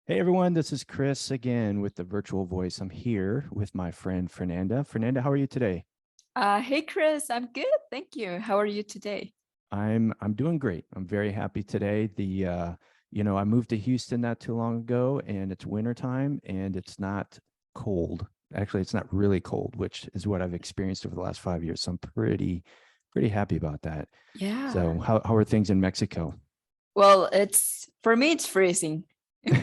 Hey everyone, this is Chris again with the Virtual Voice. I'm here with my friend Fernanda. Fernanda, how are you today? Hey Chris, I'm good. Thank you. How are you today? I'm doing great. I'm very happy today. I moved to Houston not too long ago, and it's wintertime and it's not cold. Actually, it's not really cold, which is what I've experienced over the last 5 years. So I'm pretty happy about that. Yeah. So how are things in Mexico? Well, it's for me it's freezing,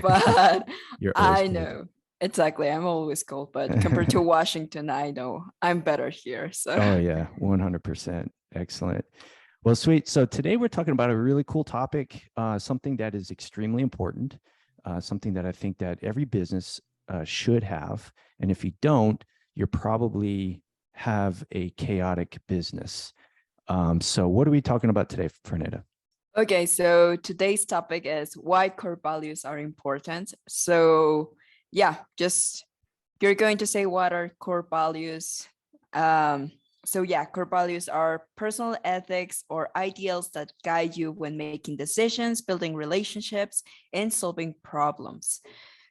but You're always I cold. know exactly. I'm always cold, but compared to Washington, I know I'm better here. So Oh yeah, 100%. Excellent. Well, sweet. So today we're talking about a really cool topic, something that is extremely important, something that I think that every business should have. And if you don't, you're probably have a chaotic business. So what are we talking about today, Fernanda? okay, so today's topic is why core values are important. So yeah, just you're going to say what are core values. Um, so yeah, core values are personal ethics or ideals that guide you when making decisions, building relationships, and solving problems.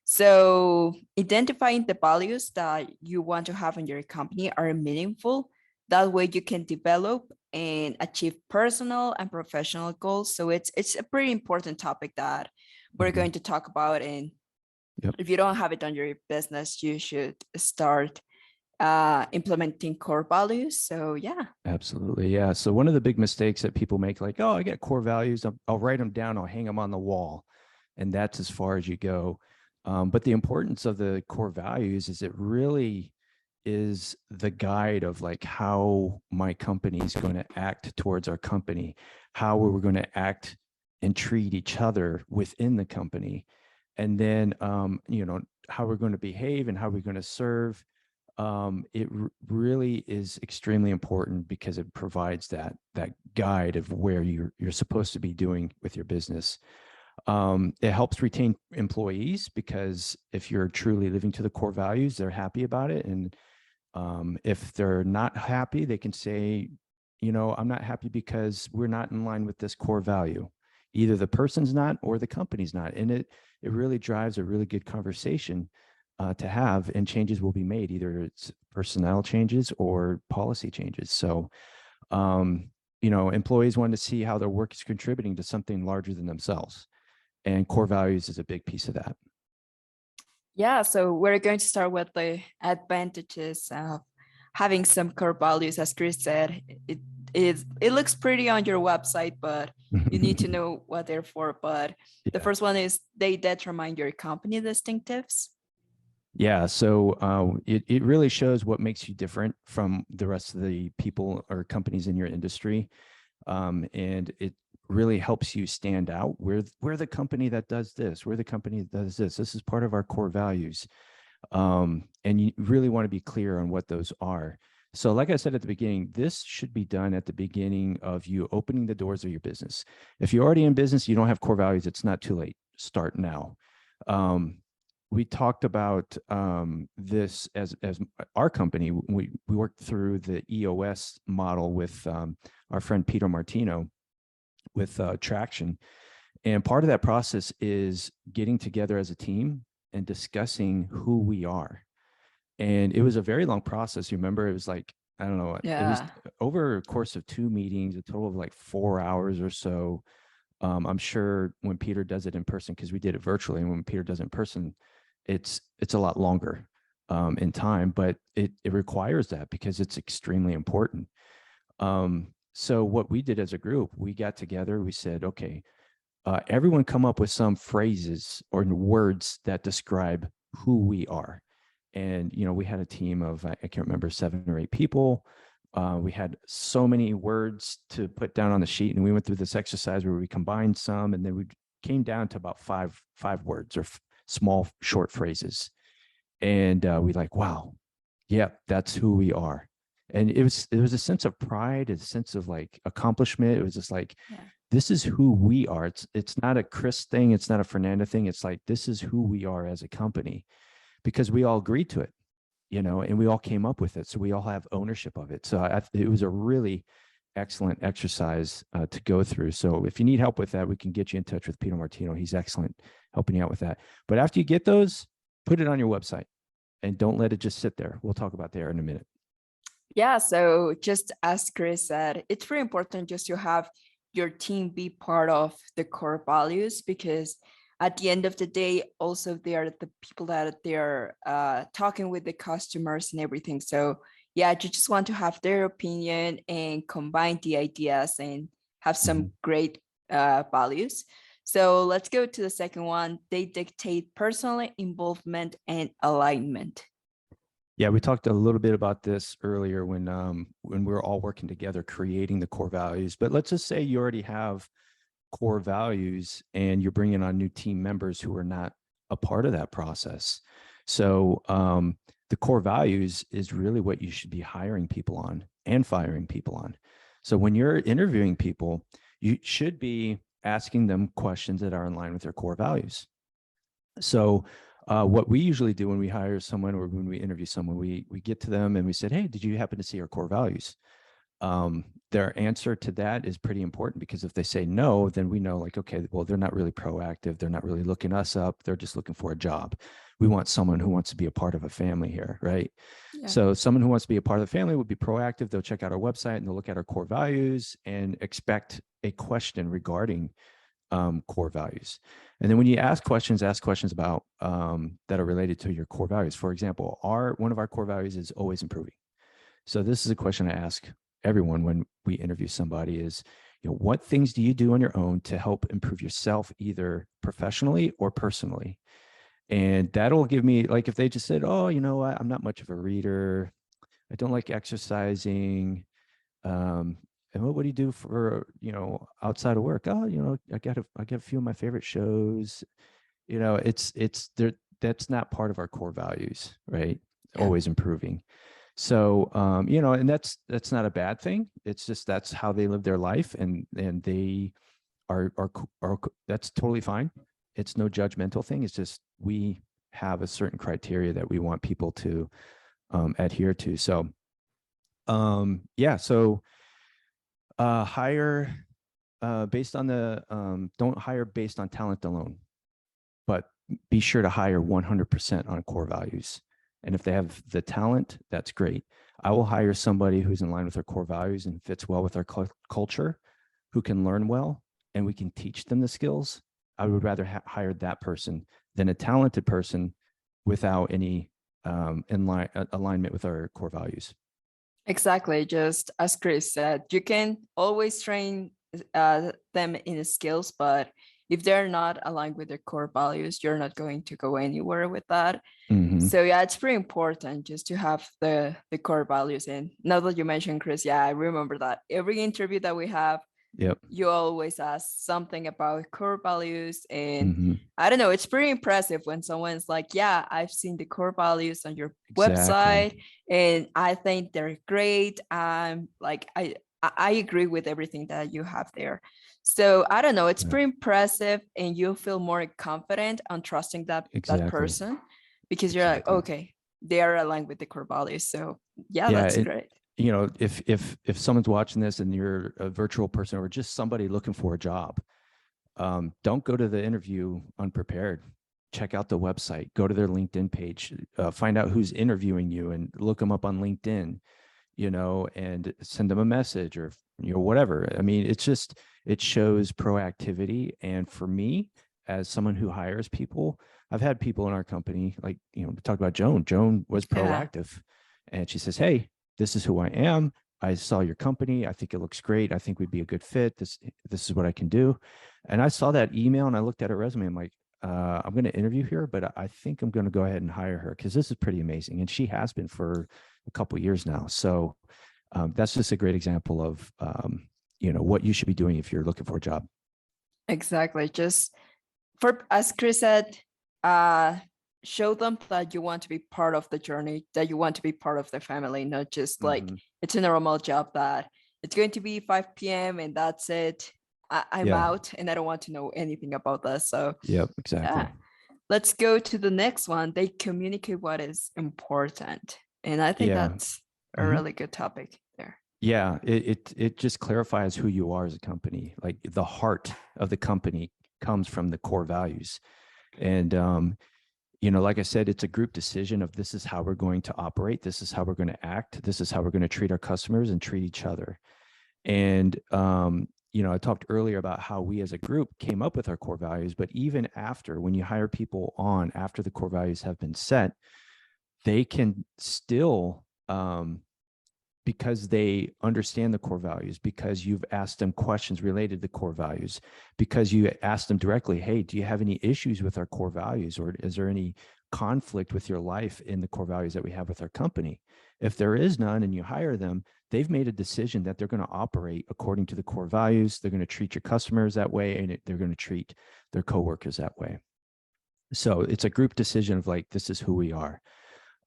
So identifying the values that you want to have in your company are meaningful. That way you can develop and achieve personal and professional goals. So it's a pretty important topic that we're Mhm. going to talk about. And Yep, if you don't have it on your business, you should start implementing core values. So yeah. absolutely. Yeah. So one of the big mistakes that people make, like, oh, I got core values. I'll write them down. I'll hang them on the wall, and that's as far as you go. But the importance of the core values is it really is the guide of like how my company is going to act towards our company, how we're going to act and treat each other within the company, and then how we're going to behave and how we're going to serve. Really is extremely important because it provides that guide of where you're supposed to be doing with your business. It helps retain employees because if you're truly living to the core values, they're happy about it. And if they're not happy, they can say, I'm not happy because we're not in line with this core value. Either the person's not or the company's not. And it really drives a really good conversation to have, and changes will be made. Either it's personnel changes or policy changes. So, employees want to see how their work is contributing to something larger than themselves. And core values is a big piece of that. Yeah, so we're going to start with the advantages of having some core values. As Chris said, it looks pretty on your website, but you need to know what they're for. But the Yeah. first one is they determine your company distinctives. Yeah, so it really shows what makes you different from the rest of the people or companies in your industry, and it really helps you stand out. We're the company that does this. We're the company that does this. This is part of our core values, and you really want to be clear on what those are. So, like I said at the beginning, this should be done at the beginning of you opening the doors of your business. If you're already in business, you don't have core values, it's not too late. Start now. Um, we talked about this as our company. We worked through the EOS model with our friend Peter Martino with Traction, and part of that process is getting together as a team and discussing who we are. And it was a very long process. You remember, it was like, I don't know, it was Yeah. over a course of 2 meetings, a total of like 4 hours or so. I'm sure when Peter does it in person, because we did it virtually, and when Peter does it in person, it's a lot longer in time, but it requires that because it's extremely important. So what we did as a group, we got together, we said, okay, everyone come up with some phrases or words that describe who we are. And we had a team of, I can't remember, 7 or 8 people. We had so many words to put down on the sheet, and we went through this exercise where we combined some, and then we came down to about five words or small short phrases. And we like, wow, yeah, that's who we are. And it was a sense of pride, a sense of like accomplishment. It was just like, Yeah. this is who we are. It's not a Chris thing, it's not a Fernanda thing. It's like, this is who we are as a company, because we all agreed to it, and we all came up with it. So we all have ownership of it. So it was a really excellent exercise to go through. So if you need help with that, we can get you in touch with Peter Martino. He's excellent helping you out with that. But after you get those, put it on your website and don't let it just sit there. We'll talk about there in a minute. Yeah, so just as Chris said, it's very important just to have your team be part of the core values, because at the end of the day, also they are the people that they're talking with the customers and everything. So yeah, you just want to have their opinion and combine the ideas and have some great values. So let's go to the second one. They dictate personal involvement and alignment. Yeah, we talked a little bit about this earlier when we were all working together creating the core values. But let's just say you already have core values and you're bringing on new team members who are not a part of that process. So the core values is really what you should be hiring people on and firing people on. So when you're interviewing people, you should be asking them questions that are in line with their core values. So what we usually do when we hire someone or when we interview someone, we get to them and we said, hey, did you happen to see our core values? Their answer to that is pretty important, because if they say no, then we know, like, okay, well, they're not really proactive. They're not really looking us up. They're just looking for a job. We want someone who wants to be a part of a family here, right? Yeah. So someone who wants to be a part of the family would be proactive. They'll check out our website and they'll look at our core values and expect a question regarding core values. And then when you ask questions about that are related to your core values. For example, one of our core values is always improving. So this is a question I ask everyone when we interview somebody is, what things do you do on your own to help improve yourself, either professionally or personally? And that'll give me, like, if they just said, oh, I'm not much of a reader, I don't like exercising, and what do you do for, outside of work? Oh, I got a few of my favorite shows. It's there. That's not part of our core values, right? Yeah. Always improving. So, and that's not a bad thing. It's just, that's how they live their life, and they are that's totally fine. It's no judgmental thing. It's just, we have a certain criteria that we want people to adhere to. So, yeah. So, hire based on don't hire based on talent alone, but be sure to hire 100% on core values. And if they have the talent, that's great. I will hire somebody who's in line with our core values and fits well with our culture, who can learn well, and we can teach them the skills. I would rather hire that person than a talented person without any alignment with our core values. Exactly. Just as Chris said, you can always train them in the skills, but if they're not aligned with their core values, you're not going to go anywhere with that. So yeah, it's pretty important just to have the core values in. Now that you mentioned, Chris, yeah, I remember that every interview that we have, yep, you always ask something about core values. And I don't know, it's pretty impressive when someone's like, yeah, I've seen the core values on your website and I think they're great. Like, I agree with everything that you have there. So I don't know, it's pretty impressive, and you'll feel more confident on trusting that person, because you're like, okay, they are aligned with the core values. So yeah, that's great. If someone's watching this and you're a virtual person or just somebody looking for a job, don't go to the interview unprepared. Check out the website, go to their LinkedIn page, find out who's interviewing you and look them up on LinkedIn, and send them a message or, whatever. I mean, it shows proactivity. And for me, as someone who hires people, I've had people in our company, like, talk about Joan. Joan was proactive, and she says, hey, this is who I am. I saw your company. I think it looks great. I think we'd be a good fit. This is what I can do. And I saw that email and I looked at her resume. I'm like, I'm going to interview her, but I think I'm going to go ahead and hire her because this is pretty amazing. And she has been for a couple of years now. So that's just a great example of, what you should be doing if you're looking for a job. Exactly. Just as Chris said, show them that you want to be part of the journey, that you want to be part of the family, not just like it's a normal job that it's going to be 5 p.m. and that's it. I'm out and I don't want to know anything about that. So yep, exactly. Let's go to the next one. They communicate what is important. And I think that's a really good topic there. Yeah, it just clarifies who you are as a company. Like the heart of the company comes from the core values. And like I said, it's a group decision of this is how we're going to operate, this is how we're going to act, this is how we're going to treat our customers and treat each other. And I talked earlier about how we as a group came up with our core values, but even after, when you hire people on after the core values have been set, they can still because they understand the core values, because you've asked them questions related to core values, because you asked them directly, hey, do you have any issues with our core values? Or is there any conflict with your life in the core values that we have with our company? If there is none and you hire them, they've made a decision that they're going to operate according to the core values. They're going to treat your customers that way, and they're going to treat their coworkers that way. So it's a group decision of like, this is who we are.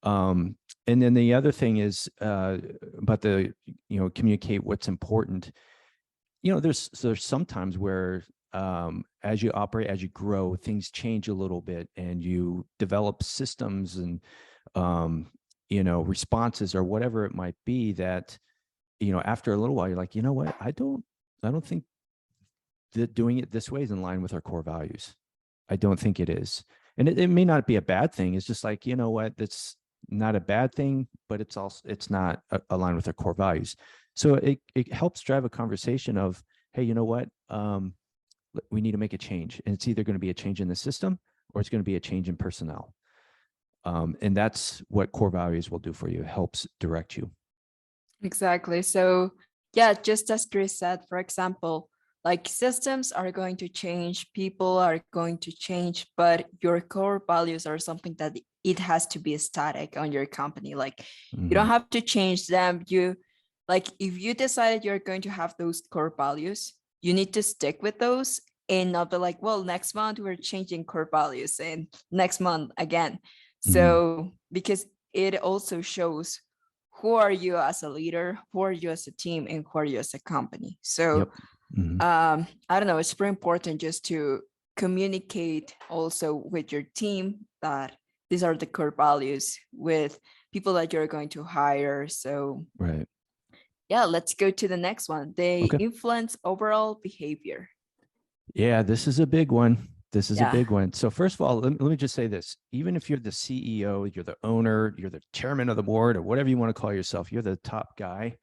And then the other thing is about the, communicate what's important. There's sometimes where as you operate, as you grow, things change a little bit and you develop systems and, responses or whatever it might be that, after a little while, you're like, you know what, I don't think that doing it this way is in line with our core values. I don't think it is. And it may not be a bad thing. It's just like, you know what, that's not a bad thing, but it's not aligned with our core values. So it helps drive a conversation of, hey, you know what, we need to make a change, and it's either going to be a change in the system or it's going to be a change in personnel. And that's what core values will do for you. It helps direct you. Exactly. So yeah, just as Chris said, for example, like systems are going to change, people are going to change, but your core values are something that it has to be static on your company. Like you don't have to change them. If you decided you're going to have those core values, you need to stick with those and not be like, well, next month we're changing core values and next month again. So because it also shows who are you as a leader, who are you as a team, and who are you as a company. So I don't know, it's very important just to communicate also with your team that these are the core values with people that you're going to hire. So right. Yeah, let's go to the next one. They Okay. influence overall behavior. Yeah, this is a big one. This is a Yeah. big one. So first of all, let me just say this. Even if you're the CEO, you're the owner, you're the chairman of the board, or whatever you want to call yourself, you're the top guy,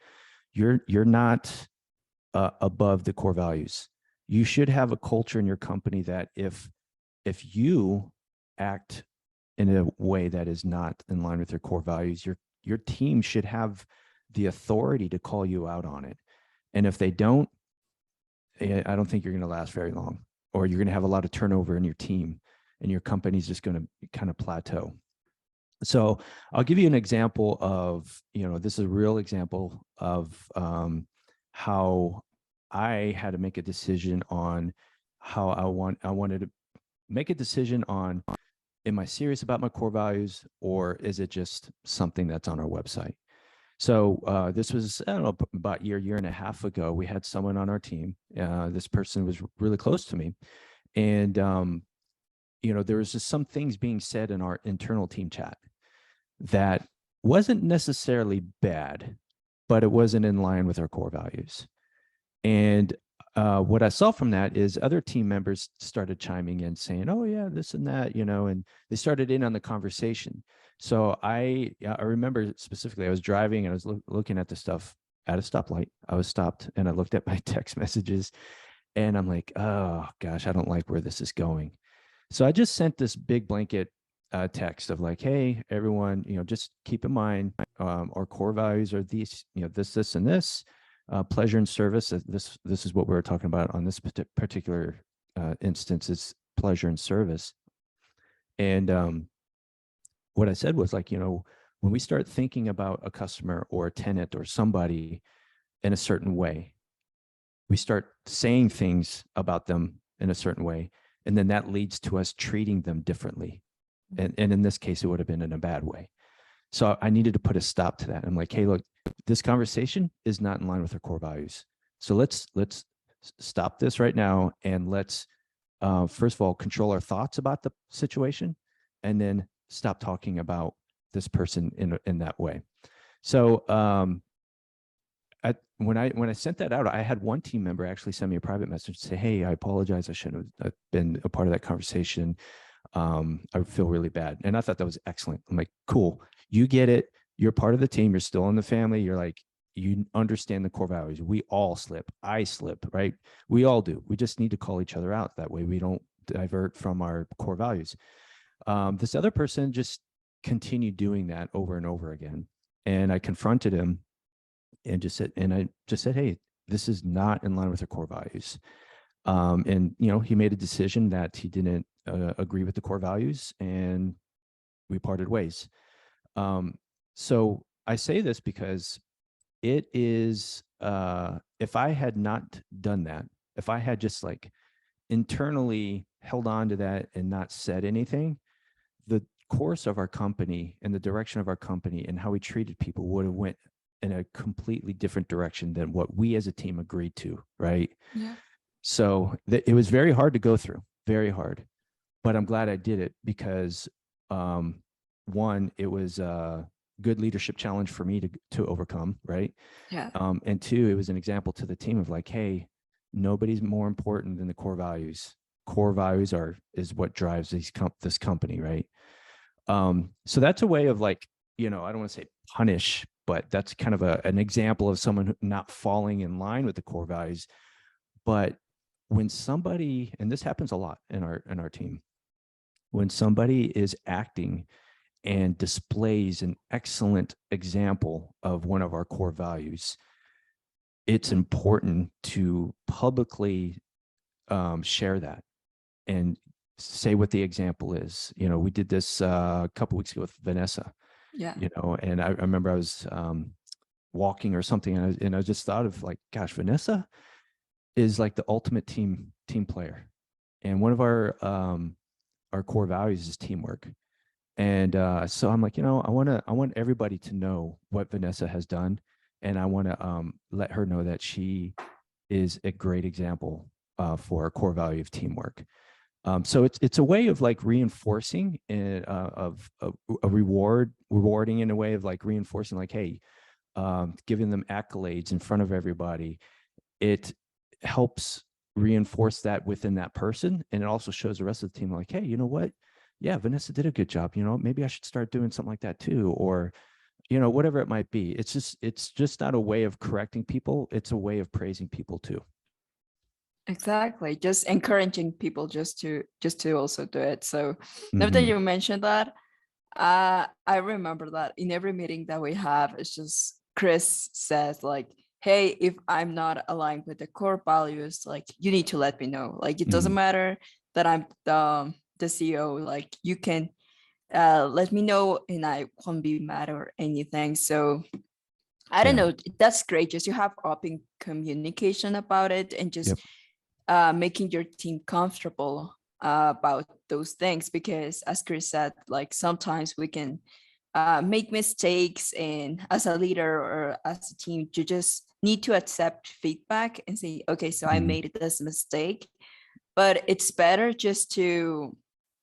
you're not above the core values. You should have a culture in your company that if you act in a way that is not in line with your core values, your team should have the authority to call you out on it. And if they don't, I don't think you're going to last very long, or you're going to have a lot of turnover in your team and your company's just going to kind of plateau. So I'll give you an example of, this is a real example of how I had to make a decision on how I wanted to make a decision on, am I serious about my core values, or is it just something that's on our website? So this was, I don't know, about a year and a half ago. We had someone on our team. This person was really close to me. And, there was just some things being said in our internal team chat that wasn't necessarily bad, but it wasn't in line with our core values. And what I saw from that is other team members started chiming in saying, oh yeah, this and that, and they started in on the conversation. So I remember specifically, I was driving and I was looking at the stuff at a stoplight. I was stopped and I looked at my text messages and I'm like, oh gosh, I don't like where this is going. So I just sent this big blanket text of like, hey, everyone, just keep in mind, our core values are these, this, and this. Pleasure and service. This is what we were talking about on this particular instance, is pleasure and service. And what I said was like, when we start thinking about a customer or a tenant or somebody in a certain way, we start saying things about them in a certain way, and then that leads to us treating them differently. And in this case, it would have been in a bad way. So I needed to put a stop to that. I'm like, hey, look, this conversation is not in line with our core values. So let's stop this right now, and let's first of all control our thoughts about the situation, and then stop talking about this person in that way. So when I sent that out, I had one team member actually send me a private message to say, "Hey, I apologize. I shouldn't have been a part of that conversation. I feel really bad." And I thought that was excellent. I'm like, cool, you get it. You're part of the team. You're still in the family. You're like, you understand the core values. We all slip. I slip, right? We all do. We just need to call each other out. That way we don't divert from our core values. This other person just continued doing that over and over again. And I confronted him and I just said, "Hey, this is not in line with our core values." And, he made a decision that he didn't agree with the core values, and we parted ways. So I say this because it is, if I had not done that, if I had just like internally held on to that and not said anything, the course of our company and the direction of our company and how we treated people would have went in a completely different direction than what we as a team agreed to, right? Yeah. So it was very hard to go through, very hard, but I'm glad I did it because one, it was a good leadership challenge for me to overcome, right? Yeah. And two, it was an example to the team of like, hey, nobody's more important than the core values. Core values is what drives this company, right? So that's a way of like, I don't want to say punish, but that's kind of an example of someone not falling in line with the core values. But when somebody, and this happens a lot in our team, when somebody is acting and displays an excellent example of one of our core values, it's important to publicly share that and say what the example is. We did this a couple weeks ago with Vanessa. Yeah. And I remember I was walking or something, and I just thought of like, gosh, Vanessa is like the ultimate team player, and one of our core values is teamwork. And so I'm like, I want everybody to know what Vanessa has done, and I want to let her know that she is a great example for a core value of teamwork. So it's a way of like reinforcing of a rewarding in a way of like reinforcing, like, hey, giving them accolades in front of everybody. It helps reinforce that within that person, and it also shows the rest of the team like, hey, you know what? Yeah, Vanessa did a good job. Maybe I should start doing something like that too, or whatever it might be. It's just not a way of correcting people. It's a way of praising people too. Exactly. Just encouraging people just to also do it. So now that you mentioned that, I remember that in every meeting that we have, it's just Chris says like, hey, if I'm not aligned with the core values, like you need to let me know. Like it doesn't matter that I'm the CEO, like you can let me know and I won't be mad or anything. So I don't know, that's great. Just you have open communication about it and just making your team comfortable about those things, because as Chris said, like sometimes we can make mistakes, and as a leader or as a team, you just need to accept feedback and say, okay, so I made this mistake, but it's better just to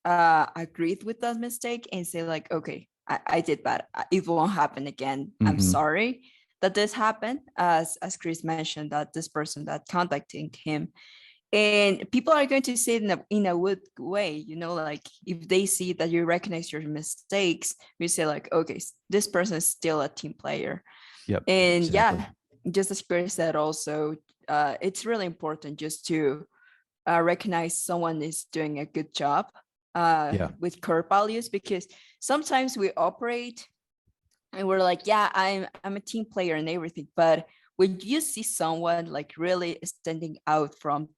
agree with that mistake and say like, okay, I did bad. It won't happen again. I'm sorry that this happened, as Chris mentioned, that this person that contacting him, and people are going to say it in a good way, like if they see that you recognize your mistakes, you say like, okay, this person is still a team player. Yep. And exactly. just as Chris said also, it's really important just to recognize someone is doing a good job with core values, because sometimes we operate and we're like, yeah, I'm a team player and everything, but when you see someone like really standing out from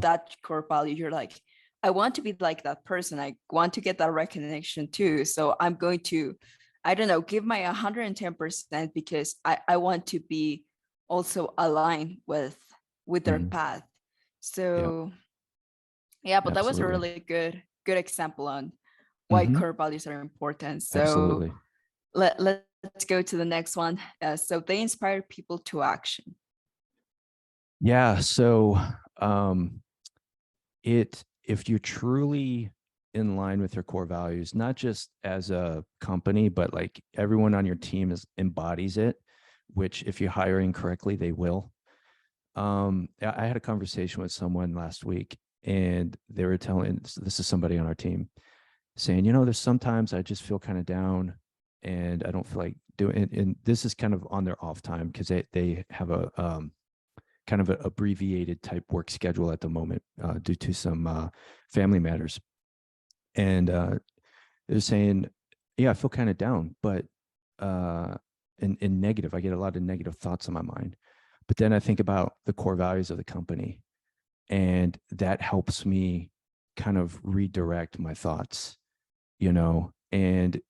that core value, you're like, I want to be like that person. I want to get that recognition too. So I'm going to, I don't know, give my 110% because I want to be also aligned with their path. So but that was a really good example on why core values are important. So absolutely. Let's go to the next one. So they inspire people to action. Yeah. So if you're truly in line with your core values, not just as a company, but like everyone on your team embodies it, which if you hire incorrectly, they will. I had a conversation with someone last week, and they were telling, this is somebody on our team, saying, there's sometimes I just feel kind of down and I don't feel like doing it. And this is kind of on their off time because they have a kind of an abbreviated type work schedule at the moment due to some family matters. And they're saying, yeah, I feel kind of down, but in negative, I get a lot of negative thoughts in my mind. But then I think about the core values of the company, and that helps me kind of redirect my thoughts, and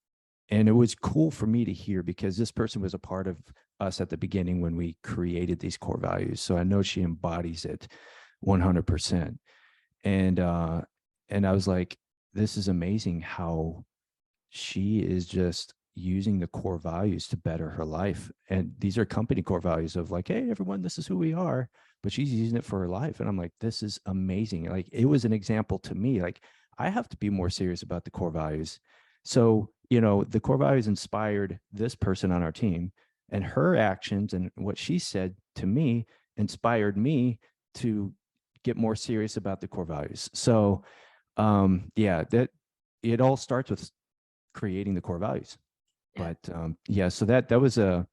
it was cool for me to hear because this person was a part of us at the beginning when we created these core values. So I know she embodies it 100%. And I was like, this is amazing how she is just using the core values to better her life. And these are company core values of like, hey, everyone, this is who we are, but she's using it for her life. And I'm like, this is amazing. Like, it was an example to me, like, I have to be more serious about the core values. So, the core values inspired this person on our team, and her actions and what she said to me inspired me to get more serious about the core values. So, yeah, that it all starts with creating the core values. Yeah. But yeah, so that was a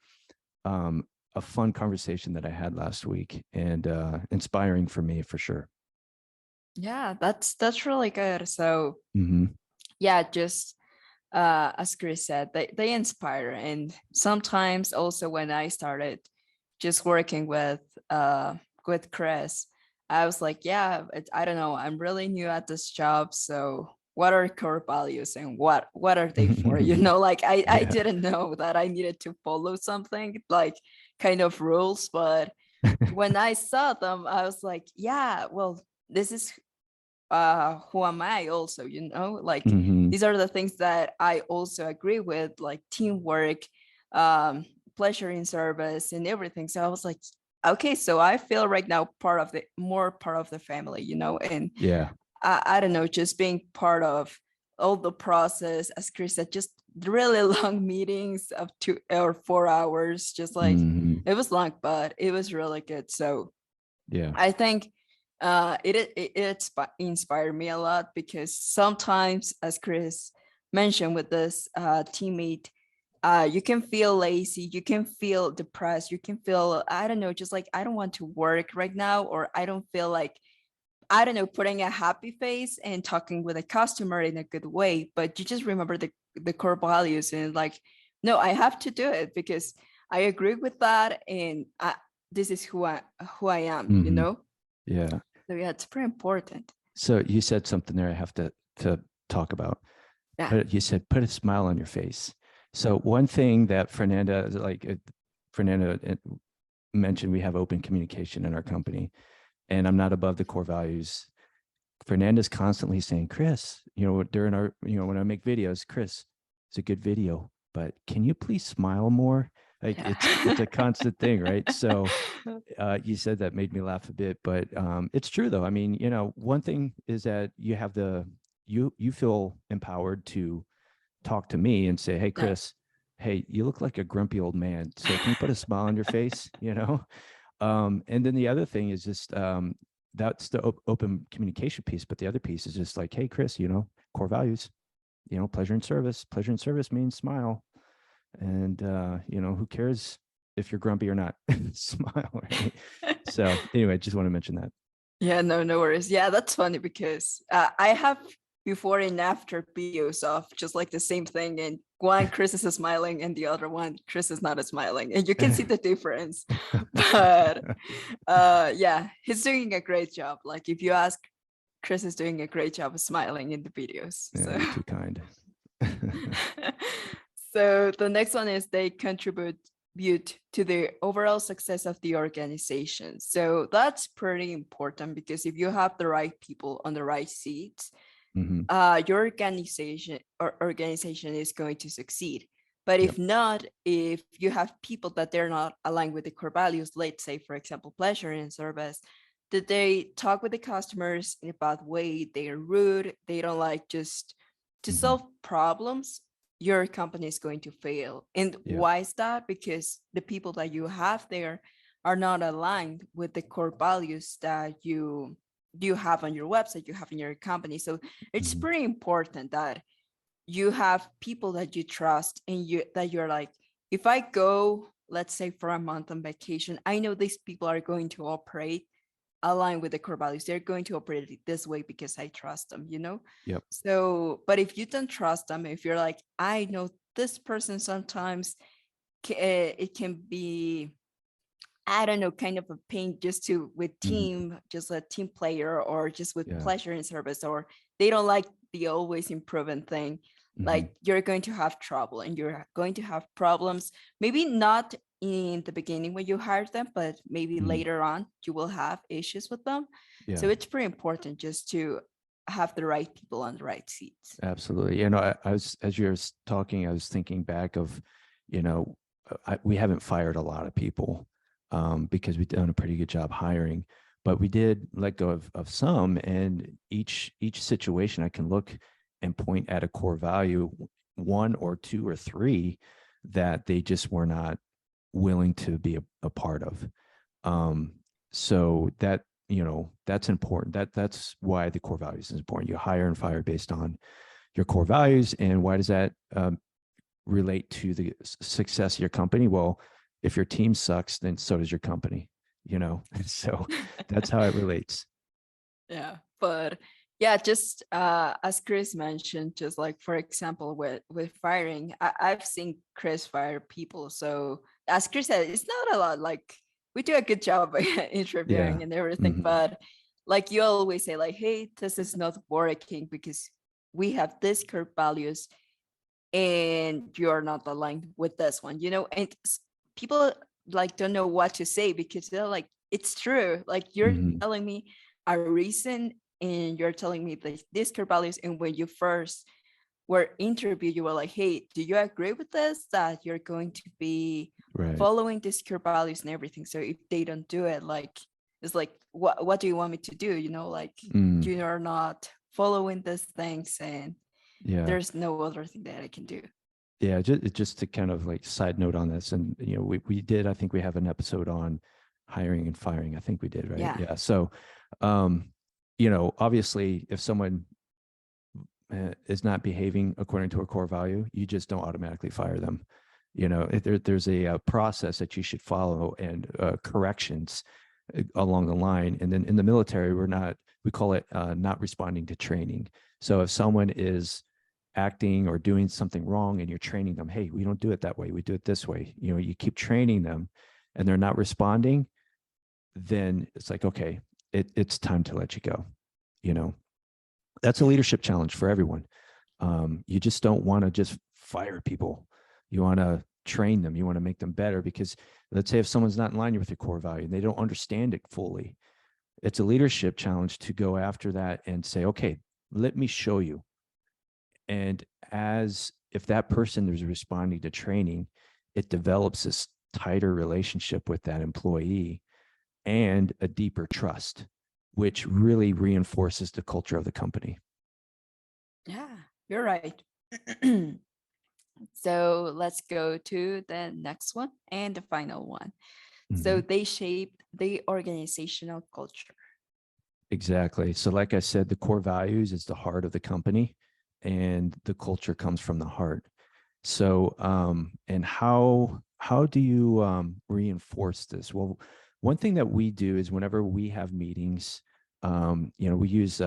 fun conversation that I had last week, and inspiring for me for sure. Yeah, that's really good. So Mm-hmm. yeah, just as Chris said, they inspire. And sometimes also when I started just working with Chris, I was like, yeah, I don't know, I'm really new at this job, so what are core values and what are they for? Like I Yeah. didn't know that I needed to follow something like kind of rules, but when I saw them, I was like, yeah, well, this is who am I also, like Mm-hmm. these are the things that I also agree with, like teamwork, um, pleasure in service and everything. So I was like, okay, so I feel right now part of the family, and Yeah. I don't know, just being part of all the process, as Chris said, just really long meetings of 2 or 4 hours, just like Mm-hmm. it was long, but it was really good. So Yeah. I think it inspired me a lot, because sometimes, as Chris mentioned with this teammate, you can feel lazy, you can feel depressed, you can feel, I don't know, just like I don't want to work right now, or I don't feel like, I don't know, putting a happy face and talking with a customer in a good way. But you just remember the core values, and like, no, I have to do it because I agree with that, and this is who I am, Mm-hmm. Yeah. So yeah, it's pretty important. So you said something there I have to talk about. Yeah. You said put a smile on your face. So one thing that Fernanda mentioned, we have open communication in our company, and I'm not above the core values. Fernanda's constantly saying, Chris, during our, when I make videos, Chris, it's a good video, but can you please smile more? Like, it's a constant thing, right? So you said that made me laugh a bit, but it's true though. I mean, one thing is that you feel empowered to talk to me and say, hey, Yeah. Chris, hey, you look like a grumpy old man. So can you put a smile on your face? And then the other thing is just that's the open communication piece. But the other piece is just like, hey, Chris, core values, pleasure and service. Pleasure and service means smile. And, who cares if you're grumpy or not? Smile, right? So anyway, just want to mention that. Yeah, no worries. Yeah, that's funny because I have before and after videos of just like the same thing, and one Chris is smiling and the other one Chris is not smiling, and you can see the difference. But yeah, he's doing a great job. Like if you ask, Chris is doing a great job of smiling in the videos. Yeah, So you're too kind. so the next one is they contribute to the overall success of the organization. So that's pretty important, because if you have the right people on the right seats, Mm-hmm. your organization is going to succeed. But Yep. if not, if you have people that they're not aligned with the core values, let's say, for example, pleasure in service, that they talk with the customers in a bad way, they're rude, they don't like just to Mm-hmm. solve problems, your company is going to fail. And Yeah. why is that? Because the people that you have there are not aligned with the core values that you have on your website, you have in your company. So it's Mhm. pretty important that you have people that you trust, and you're like, if I go, let's say, for a month on vacation, I know these people are going to operate aligned with the core values. They're going to operate it this way because I trust them, you know? Yep. So, but if you don't trust them, if you're like, I know this person sometimes it can be, I don't know, kind of a pain just to with Mhm. team, just a team player, or just with Yeah. pleasure in service, or they don't like the always improving thing, Mhm. like you're going to have trouble and you're going to have problems. Maybe not in the beginning when you hire them, but maybe Mhm. later on you will have issues with them. So Yeah. it's pretty important just to have the right people on the right seats. Absolutely. I was, as you were talking, I was thinking back of, you know, we haven't fired a lot of people because we've done a pretty good job hiring, but we did let go of some. And each situation, I can look and point at a core value, one or two or three, that they just were not willing to be a part of. Um, so that, that's important. That's why the core values is important. You hire and fire based on your core values. And why does that relate to the success of your company? Well, if your team sucks, then so does your company, so that's how it relates. Yeah, but yeah, just as Chris mentioned, just like for example with firing, I've seen Chris fire people. So as Chris said, it's not a lot. Like we do a good job Yeah. interviewing and everything, Hmm. but like you always say, like, hey, this is not working because we have this core values and you're not aligned with this one, you know. And people like don't know what to say because they're like, it's true, like you're Hmm. telling me a reason and you're telling me that these core values, and when you first were interviewed you were like, hey, do you agree with this, that you're going to be Right. following these core values and everything? So if they don't do it, like, it's like, what do you want me to do, you know, like Mm. you are not following these things, and Yeah. there's no other thing that I can do. Yeah. Just to kind of like side note on this, and we did, I think we have an episode on hiring and firing. I think we did, right? Yeah. Yeah. So, um, obviously, if someone is not behaving according to a core value, you just don't automatically fire them. There's a process that you should follow, and corrections along the line. And then in the military, we call it not responding to training. So if someone is acting or doing something wrong and you're training them, hey, we don't do it that way, we do it this way. You keep training them and they're not responding, then it's like, okay, it's time to let you go. You know, that's a Yeah. leadership challenge for everyone. You just don't want to just fire people. You want to train them. You want to make them better, because let's say if someone's not in line with your core value and they don't understand it fully, it's a leadership challenge to go after that and say, okay, let me show you. And as if that person is responding to training, it develops this tighter relationship with that employee and a deeper trust, which really reinforces the culture of the company. Yeah, you're right. So let's go to the next one and the final one. So Mhm. they shaped the organizational culture. Exactly. So, like I said, the core values is the heart of the company, and the culture comes from the heart. So, and how do you reinforce this? Well, one thing that we do is whenever we have meetings, we use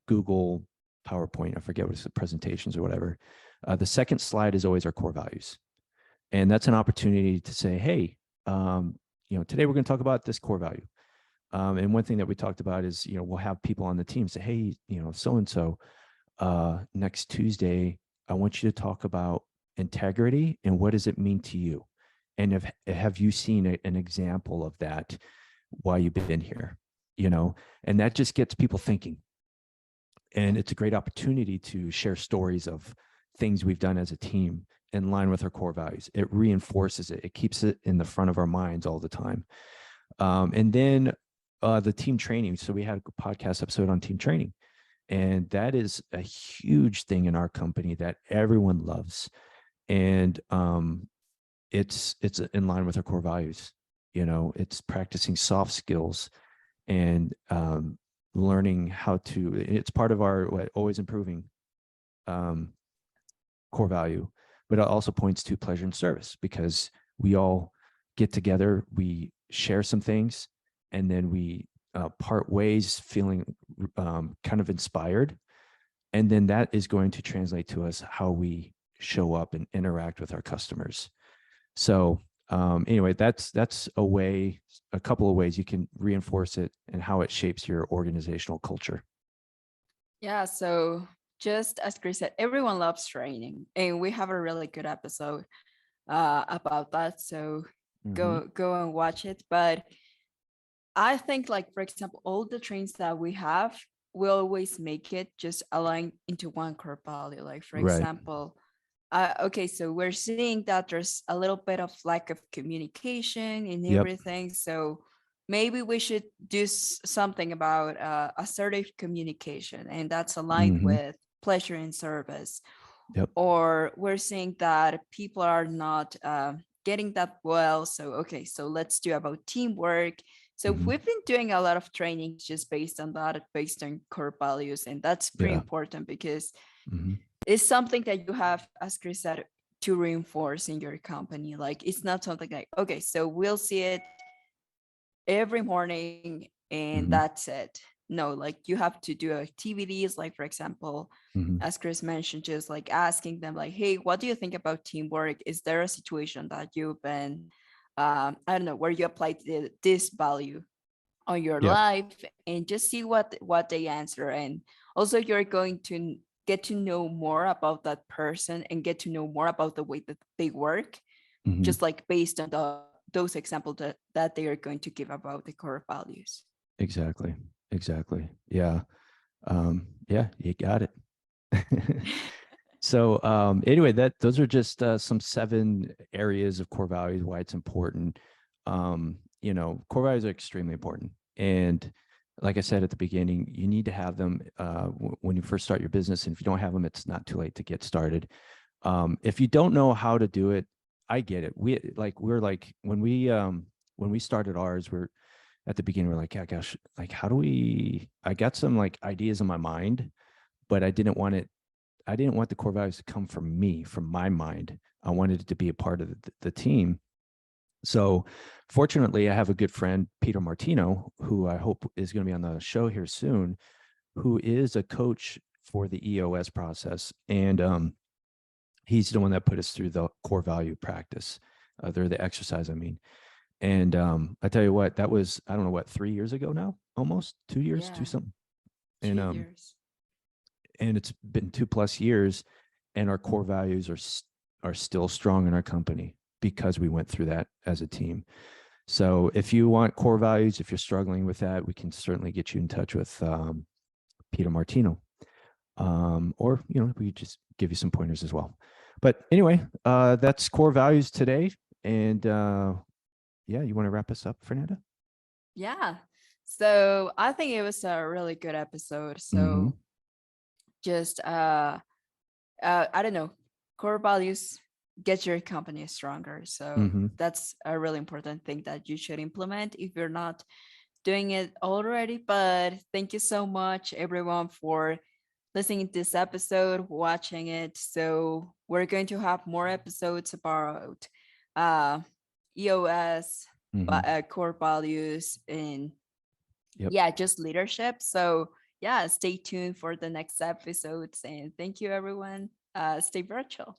Google PowerPoint. I forget what it's, the presentations or whatever. The second slide is always our core values, and that's an opportunity to say, hey, today we're going to talk about this core value. And one thing that we talked about is, we'll have people on the team say, hey, so and so, next Tuesday, I want you to talk about integrity and what does it mean to you? And have you seen an example of that while you've been here? And that just gets people thinking. And it's a great opportunity to share stories of things we've done as a team in line with our core values. It reinforces it. It keeps it in the front of our minds all the time. And then the team training. So we had a podcast episode on team training, and that is a huge thing in our company that everyone loves. And it's in line with our core values. You know, it's practicing soft skills and learning how to. It's part of our always improving core value, but it also points to pleasure and service, because we all get together, we share some things, and then we part ways feeling kind of inspired. And then that is going to translate to us how we show up and interact with our customers. So anyway, that's a couple of ways you can reinforce it and how it shapes your organizational culture. Yeah, so just as Chris said, everyone loves training, and we have a really good episode about that. So go and watch it. But I think, like, for example, all the trains that we have, we always make it just align into one core value. Like, for Right. example, okay, so we're seeing that there's a little bit of lack of communication and Yep. everything. So maybe we should do something about assertive communication, and that's aligned Mhm. with pleasure and service. Yep. Or we're seeing that people are not getting that well. So, okay, so let's do about teamwork. So Mhm. we've been doing a lot of trainings just based on that, based on core values. And that's pretty Yeah. important because Mhm. it's something that you have, as Chris said, to reinforce in your company. Like, it's not something like, okay, so we'll see it every morning and Mhm. that's it. No, like, you have to do activities, like, for example, Mhm. as Chris mentioned, just like asking them, like, hey, what do you think about teamwork? Is there a situation that you've been, I don't know, where you applied this value on your Yep. life, and just see what they answer. And also, you're going to get to know more about that person and get to know more about the way that they work, Mhm. just like based on those examples that they are going to give about the core values. Exactly. Exactly. Yeah. Yeah, you got it. So anyway, those are just some 7 areas of core values, why it's important. You know, core values are extremely important. And like I said at the beginning, you need to have them when you first start your business. And if you don't have them, it's not too late to get started. If you don't know how to do it, I get it. We're like when we started ours, we're at the beginning, we're like, yeah, gosh, like how do we, I got some like ideas in my mind, but I didn't want the core values to come from me, from my mind. I wanted it to be a part of the team. So fortunately, I have a good friend, Peter Martino, who I hope is going to be on the show here soon, who is a coach for the EOS process. And he's the one that put us through the core value practice. They're the exercise, I mean. And I tell you what, that was, I don't know what, 3 years ago now, almost 2 years, two Yeah, something. two And years. and it's been 2+ years, and our core values are still strong in our company because we went through that as a team. So if you want core values, if you're struggling with that, we can certainly get you in touch with Peter Martino, or we just give you some pointers as well. But anyway, that's core values today. And yeah, you want to wrap us up, Fernanda? Yeah. So I think it was a really good episode. Mm-hmm. So just I don't know, core values get your company stronger. So Mm-hmm. that's a really important thing that you should implement if you're not doing it already. But thank you so much, everyone, for listening to this episode, watching it. So we're going to have more episodes about uh, EOS, Mm-hmm. core values, and Yep. yeah, just leadership. So yeah, stay tuned for the next episodes. And thank you, everyone. Stay virtual.